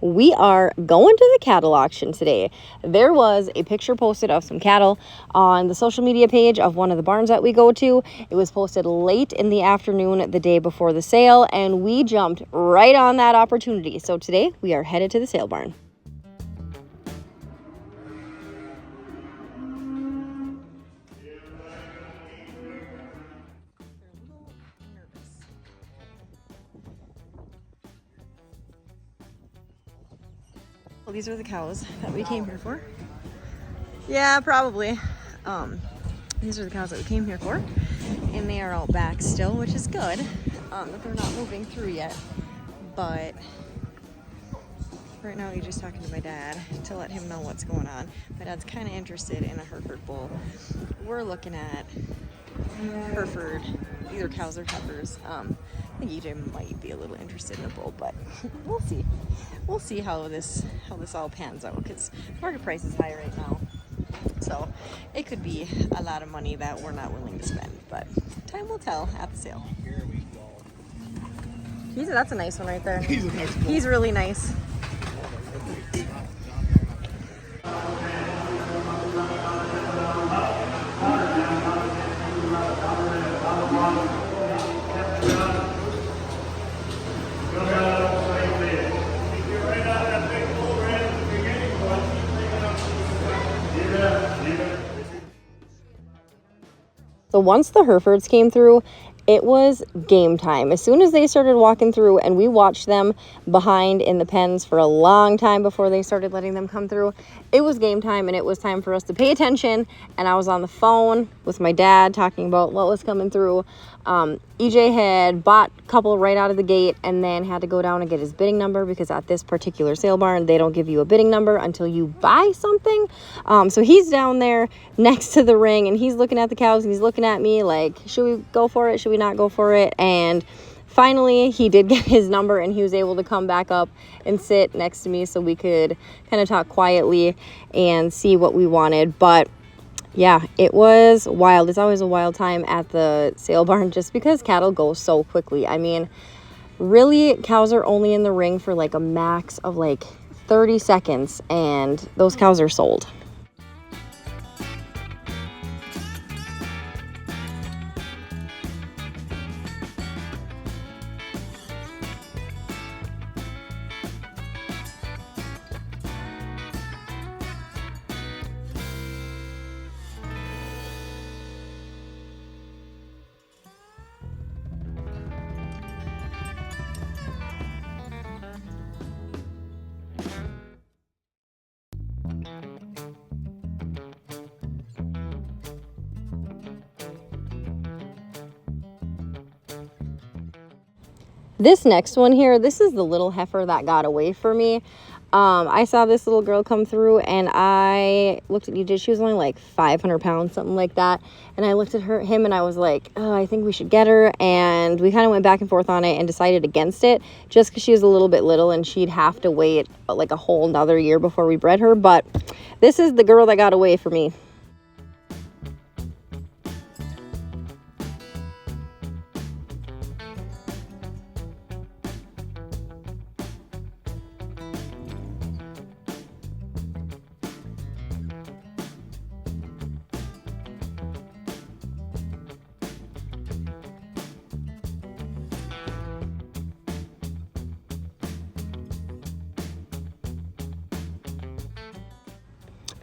we are going to the cattle auction today. There was a picture posted of some cattle on the social media page of one of the barns that we go to. It was posted late in the afternoon the day before the sale, and we jumped right on that opportunity. So today we are headed to the sale barn. Well, these are the cows that we came here for. Yeah, probably. These are the cows that we came here for, and they are all back still, which is good. That they're not moving through yet, but right now he's just talking to my dad to let him know what's going on. My dad's kind of interested in a Hereford bull. We're looking at Hereford, either cows or heifers. I think EJ might be a little interested in a bull, but we'll see. We'll see how this all pans out, because market price is high right now. So it could be a lot of money that we're not willing to spend, but time will tell at the sale. That's a nice one right there. He's a nice bull. He's really nice. So once the Herefords came through, it was game time. As soon as they started walking through, and we watched them behind in the pens for a long time before they started letting them come through, it was game time, and it was time for us to pay attention. And I was on the phone with my dad talking about what was coming through. EJ had bought a couple right out of the gate and then had to go down and get his bidding number, because at this particular sale barn, they don't give you a bidding number until you buy something. So he's down there next to the ring, and he's looking at the cows, and he's looking at me like, should we go for it? Should we not go for it? And finally, he did get his number, and he was able to come back up and sit next to me so we could kind of talk quietly and see what we wanted. But yeah, it was wild. It's always a wild time at the sale barn just because cattle go so quickly. I mean, really, cows are only in the ring for like a max of like 30 seconds, and those cows are sold. This next one here, this is the little heifer that got away from me. I saw this little girl come through, and I looked at EJ. She was only like 500 pounds, something like that. And I looked at him, and I was like, oh, I think we should get her. And we kind of went back and forth on it and decided against it, just because she was a little bit little and she'd have to wait like a whole another year before we bred her. But this is the girl that got away from me.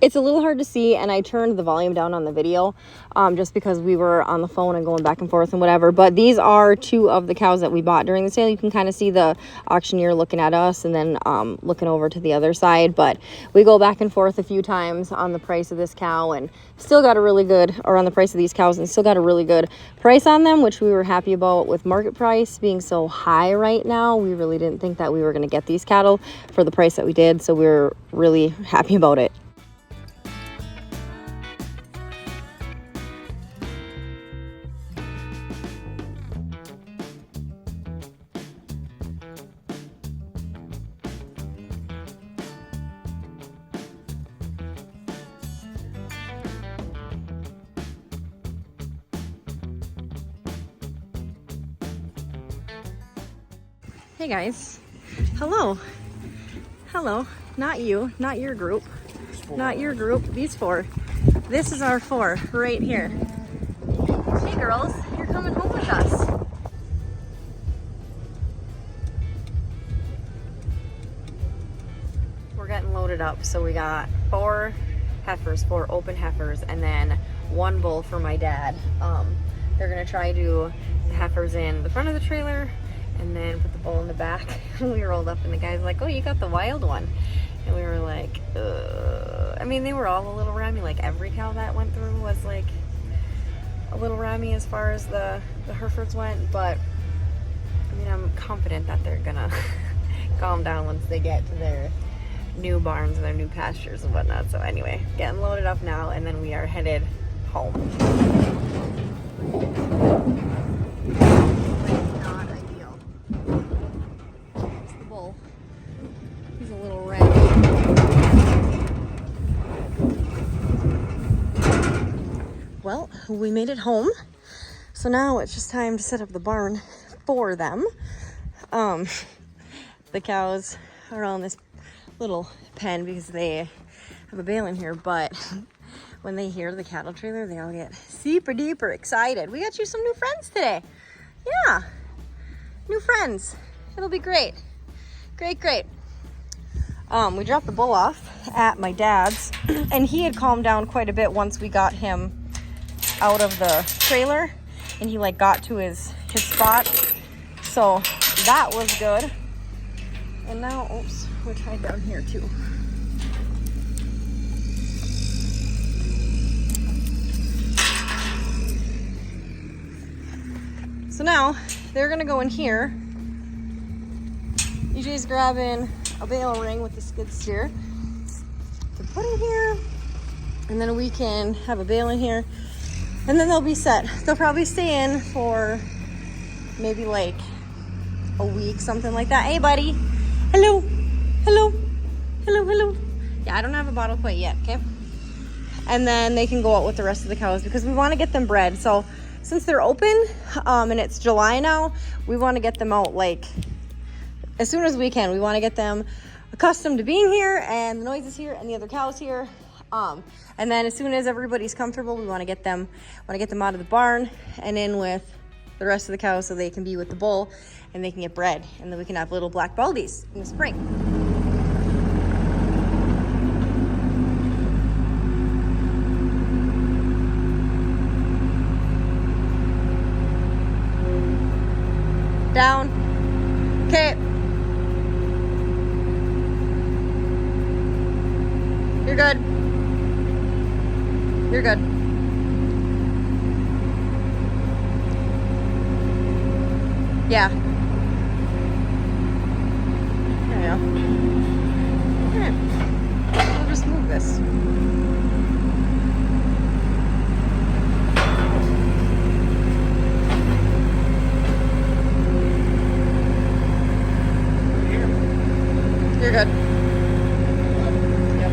It's a little hard to see, and I turned the volume down on the video just because we were on the phone and going back and forth and whatever. But these are two of the cows that we bought during the sale. You can kind of see the auctioneer looking at us and then looking over to the other side. But we go back and forth a few times on the price of this cow, and still got a really good, or on the price of these cows, and still got a really good price on them, which we were happy about. With market price being so high right now, we really didn't think that we were going to get these cattle for the price that we did. So we were really happy about it. Hey guys, hello. Hello, not you, not your group, not your group, these 4. This is our 4 right here. Hey girls, you're coming home with us. We're getting loaded up, so we got 4 heifers, 4 open heifers, and then 1 bull for my dad. They're gonna try to do the heifers in the front of the trailer and then put the bull in the back. We rolled up and the guy's like, oh, you got the wild one. And we were like, I mean, they were all a little rammy. Like every cow that went through was like a little rammy as far as the Herefords went. But I mean, I'm confident that they're gonna calm down once they get to their new barns and their new pastures and whatnot. So anyway, getting loaded up now, and then we are headed home. Not ideal. It's the bull. He's a little red. Well, we made it home. So now it's just time to set up the barn for them. The cows are on this little pen because they have a bale in here, but when they hear the cattle trailer, they all get super duper excited. We got you some new friends today. Yeah, new friends. It'll be great. Great. We dropped the bull off at my dad's, and he had calmed down quite a bit once we got him out of the trailer, and he like got to his spot. So that was good. And now, oops, we're tied down here too. So now they're gonna go in here. EJ's grabbing a bale ring with the skid steer to put in here, and then we can have a bale in here, and then they'll be set. They'll probably stay in for maybe like a week, something like that. Hey buddy, hello. Yeah, I don't have a bottle quite yet, okay? And then they can go out with the rest of the cows because we want to get them bred. So since they're open, and it's July now, we want to get them out like as soon as we can. We want to get them accustomed to being here and the noises here and the other cows here. And then as soon as everybody's comfortable, we want to get them out of the barn and in with the rest of the cows so they can be with the bull and they can get bred, and then we can have little black baldies in the spring. Down. Okay. You're good. You're good. Yeah. There you go. Alright. We'll just move this. You're good. Yep.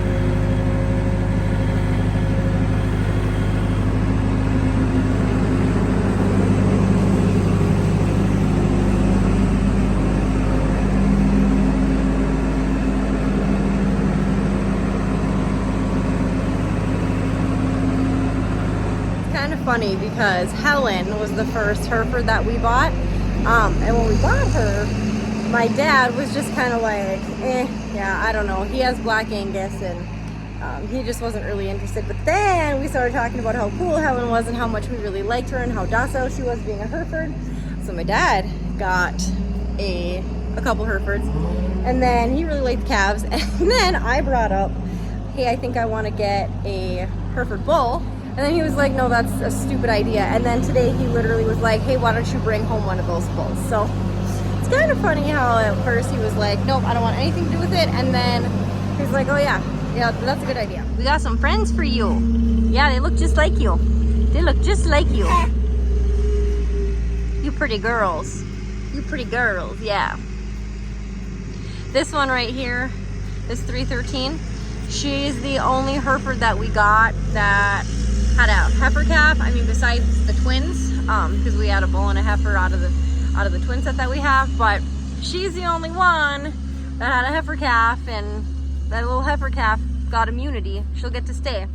It's kind of funny because Helen was the first Hereford that we bought. And when we bought her, my dad was just kind of like, yeah, I don't know. He has Black Angus, and he just wasn't really interested. But then we started talking about how cool Helen was and how much we really liked her and how docile she was being a Hereford. So my dad got a couple Herefords, and then he really liked the calves. And then I brought up, hey, I think I want to get a Hereford bull. And then he was like, no, that's a stupid idea. And then today he literally was like, hey, why don't you bring home one of those bulls? So it's kind of funny how at first he was like, nope, I don't want anything to do with it. And then he's like, oh yeah, that's a good idea. We got some friends for you. Yeah, they look just like you. They look just like you. You pretty girls. You pretty girls, yeah. This one right here, this 313, she's the only Hereford that we got that had a heifer calf. I mean, besides the twins, because we had a bull and a heifer out of the twin set that we have, but she's the only one that had a heifer calf, and that little heifer calf got immunity. She'll get to stay.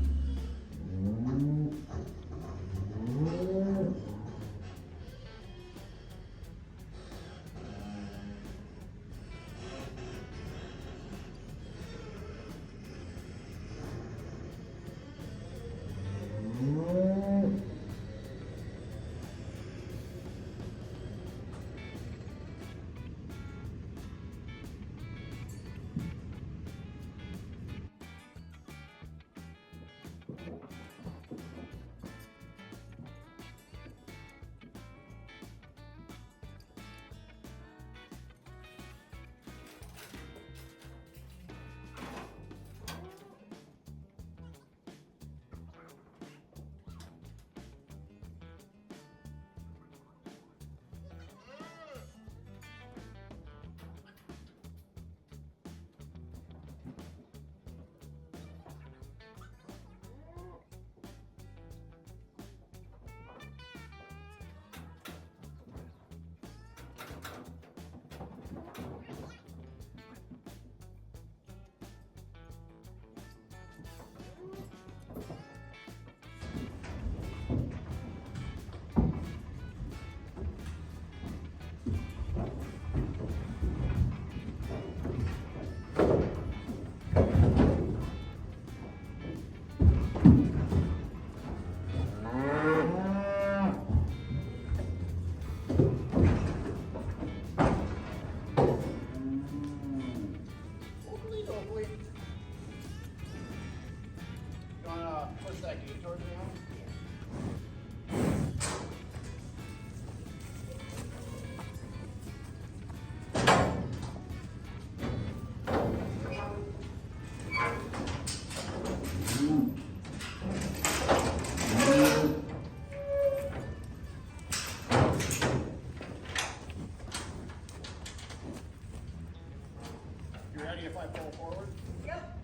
You ready if I pull forward? Yep.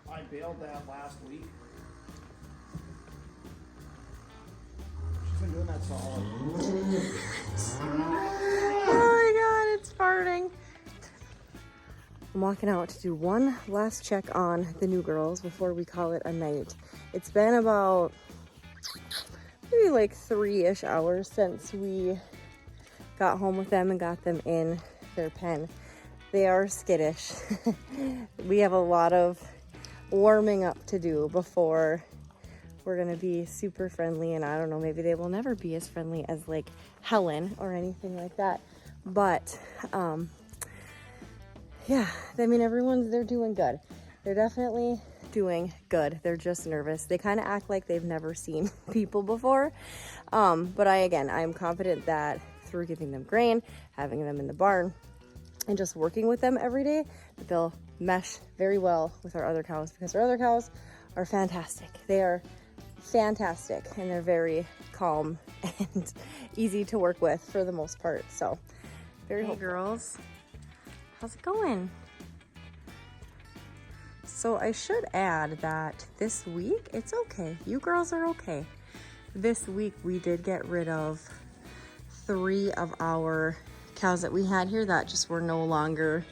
I bailed that last week. She's been doing that solid. Oh my god, it's farting. I'm walking out to do one last check on the new girls before we call it a night. It's been about maybe like 3-ish hours since we got home with them and got them in their pen. They are skittish. We have a lot of warming up to do before we're gonna be super friendly, and I don't know, maybe they will never be as friendly as like Helen or anything like that. But yeah, I mean, they're doing good. They're definitely doing good. They're just nervous. They kind of act like they've never seen people before. But I'm confident that through giving them grain, having them in the barn, and just working with them every day, that they'll mesh very well with our other cows, because our other cows are fantastic. They are fantastic, and they're very calm and easy to work with for the most part. So very hopeful. Hey girls, how's it going? So I should add that this week, it's okay. You girls are okay. This week we did get rid of 3 of our cows that we had here that just were no longer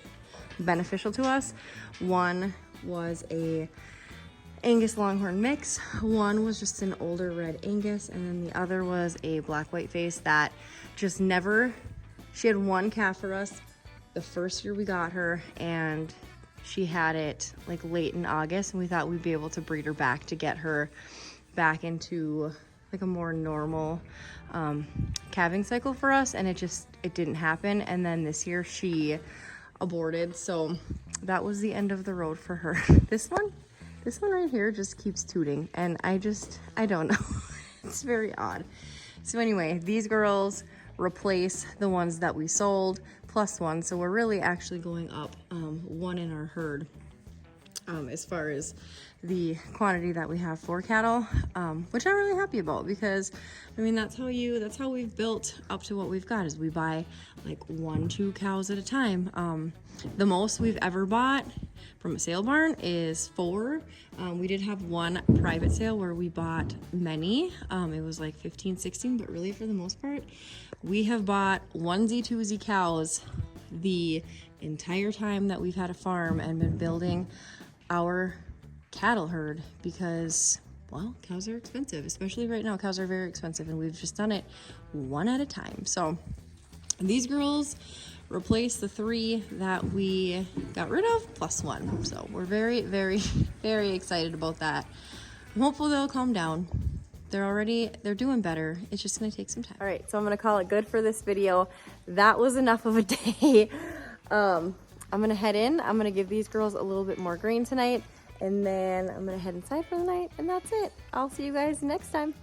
beneficial to us. One was a Angus Longhorn mix, one was just an older red Angus, and then the other was a black white face that just never She had one calf for us the first year we got her, and she had it like late in August, and we thought we'd be able to breed her back to get her back into like a more normal calving cycle for us, and it didn't happen. And then this year she aborted, so that was the end of the road for her. This one right here just keeps tooting, and I don't know. It's very odd. So anyway, these girls replace the ones that we sold plus one, so we're really actually going up one in our herd as far as the quantity that we have for cattle, which I'm really happy about, because I mean that's how we've built up to what we've got, is we buy like 1-2 cows at a time. The most we've ever bought from a sale barn is 4. We did have one private sale where we bought many. It was like 15, 16, but really for the most part, we have bought onesie, twosie cows the entire time that we've had a farm and been building our cattle herd, because, well, cows are expensive, especially right now. Cows are very expensive, and we've just done it one at a time. So these girls replace the 3 that we got rid of plus 1. So we're very, very, very excited about that. I'm hopeful they'll calm down. They're doing better. It's just gonna take some time. All right, so I'm gonna call it good for this video. That was enough of a day. I'm gonna head in. I'm gonna give these girls a little bit more grain tonight, and then I'm gonna head inside for the night, and that's it. I'll see you guys next time.